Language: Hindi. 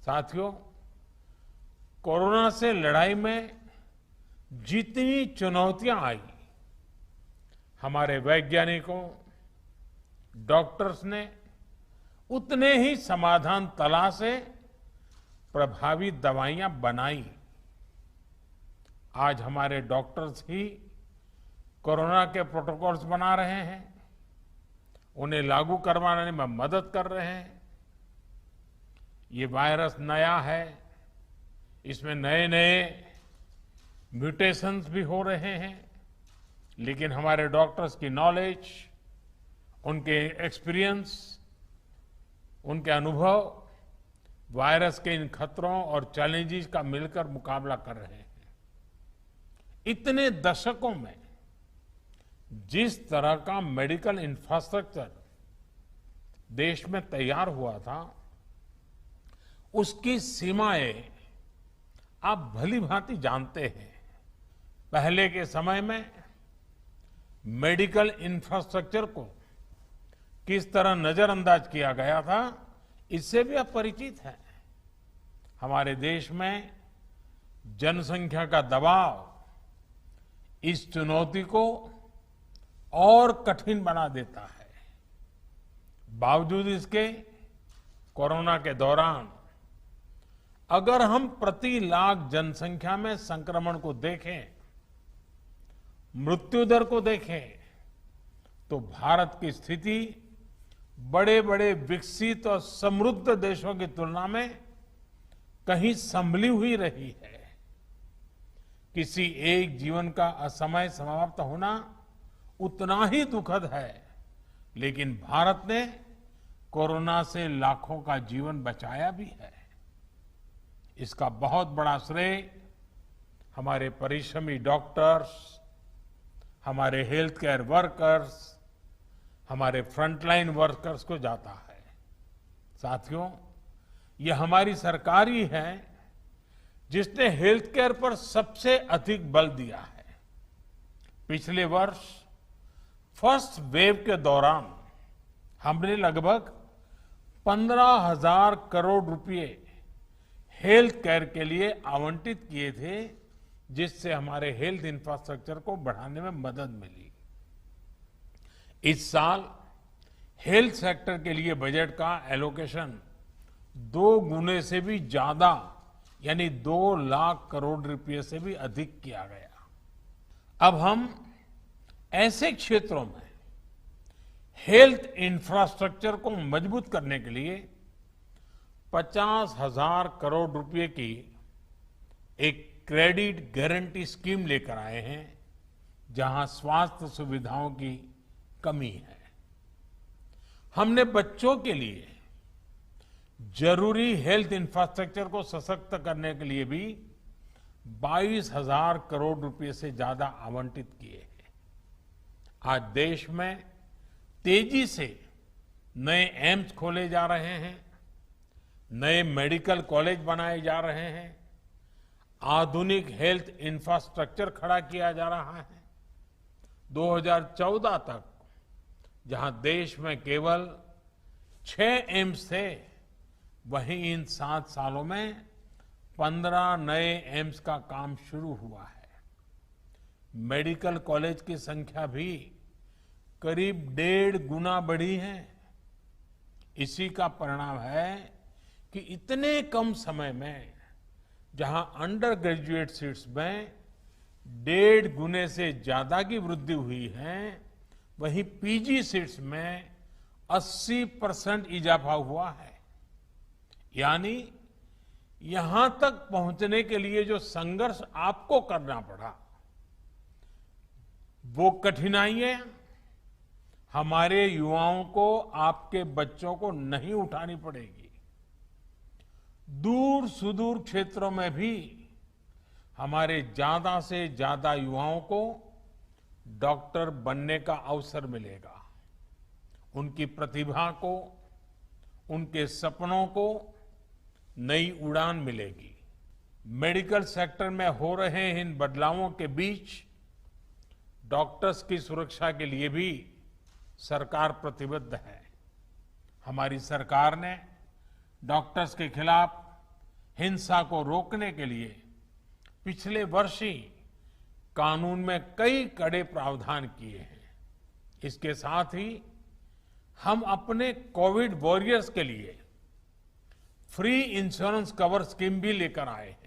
साथियों, कोरोना से लड़ाई में जितनी चुनौतियां आई, हमारे वैज्ञानिकों, डॉक्टर्स ने उतने ही समाधान तलाशे, प्रभावी दवाइयां बनाई। आज हमारे डॉक्टर्स ही कोरोना के प्रोटोकॉल्स बना रहे हैं, उन्हें लागू करवाने में मदद कर रहे हैं। ये वायरस नया है, इसमें नए नए म्यूटेशंस भी हो रहे हैं, लेकिन हमारे डॉक्टर्स की नॉलेज, उनके एक्सपीरियंस, उनके अनुभव वायरस के इन खतरों और चैलेंजेस का मिलकर मुकाबला कर रहे हैं। इतने दशकों में जिस तरह का मेडिकल इंफ्रास्ट्रक्चर देश में तैयार हुआ था, उसकी सीमाएं आप भली भांति जानते हैं। पहले के समय में मेडिकल इंफ्रास्ट्रक्चर को किस तरह नजरअंदाज किया गया था, इससे भी आप परिचित हैं। हमारे देश में जनसंख्या का दबाव इस चुनौती को और कठिन बना देता है। बावजूद इसके कोरोना के दौरान अगर हम प्रति लाख जनसंख्या में संक्रमण को देखें, मृत्यु दर को देखें, तो भारत की स्थिति बड़े बड़े विकसित और समृद्ध देशों की तुलना में कहीं संभली हुई रही है। किसी एक जीवन का असमय समाप्त होना उतना ही दुखद है, लेकिन भारत ने कोरोना से लाखों का जीवन बचाया भी है। इसका बहुत बड़ा श्रेय हमारे परिश्रमी डॉक्टर्स, हमारे हेल्थ केयर वर्कर्स, हमारे फ्रंटलाइन वर्कर्स को जाता है। साथियों, ये हमारी सरकार ही है जिसने हेल्थ केयर पर सबसे अधिक बल दिया है। पिछले वर्ष फर्स्ट वेव के दौरान हमने लगभग 15,000 करोड़ रुपए हेल्थ केयर के लिए आवंटित किए थे, जिससे हमारे हेल्थ इंफ्रास्ट्रक्चर को बढ़ाने में मदद मिली। इस साल हेल्थ सेक्टर के लिए बजट का एलोकेशन 2 गुने से भी ज्यादा, यानी 2 लाख करोड़ रुपए से भी अधिक किया गया। अब हम ऐसे क्षेत्रों में हेल्थ इंफ्रास्ट्रक्चर को मजबूत करने के लिए 50,000 करोड़ रुपए की एक क्रेडिट गारंटी स्कीम लेकर आए हैं, जहां स्वास्थ्य सुविधाओं की कमी है। हमने बच्चों के लिए जरूरी हेल्थ इंफ्रास्ट्रक्चर को सशक्त करने के लिए भी 22,000 करोड़ रुपए से ज्यादा आवंटित किए हैं। आज देश में तेजी से नए एम्स खोले जा रहे हैं, नए मेडिकल कॉलेज बनाए जा रहे हैं, आधुनिक हेल्थ इंफ्रास्ट्रक्चर खड़ा किया जा रहा है। 2014 तक जहां देश में केवल 6 एम्स थे, वहीं इन 7 सालों में 15 नए एम्स का काम शुरू हुआ है। मेडिकल कॉलेज की संख्या भी करीब 1.5 गुना बढ़ी है। इसी का परिणाम है कि इतने कम समय में जहां अंडर ग्रेजुएट सीट्स में 1.5 गुने से ज्यादा की वृद्धि हुई है, वहीं पीजी सीट्स में 80% इजाफा हुआ है। यानी यहां तक पहुंचने के लिए जो संघर्ष आपको करना पड़ा, वो कठिनाइयां हमारे युवाओं को, आपके बच्चों को नहीं उठानी पड़ेगी। दूर सुदूर क्षेत्रों में भी हमारे ज्यादा से ज्यादा युवाओं को डॉक्टर बनने का अवसर मिलेगा। उनकी प्रतिभा को, उनके सपनों को नई उड़ान मिलेगी। मेडिकल सेक्टर में हो रहे इन बदलावों के बीच डॉक्टर्स की सुरक्षा के लिए भी सरकार प्रतिबद्ध है। हमारी सरकार ने डॉक्टर्स के खिलाफ हिंसा को रोकने के लिए पिछले वर्ष ही कानून में कई कड़े प्रावधान किए हैं। इसके साथ ही हम अपने कोविड वॉरियर्स के लिए फ्री इंश्योरेंस कवर स्कीम भी लेकर आए हैं।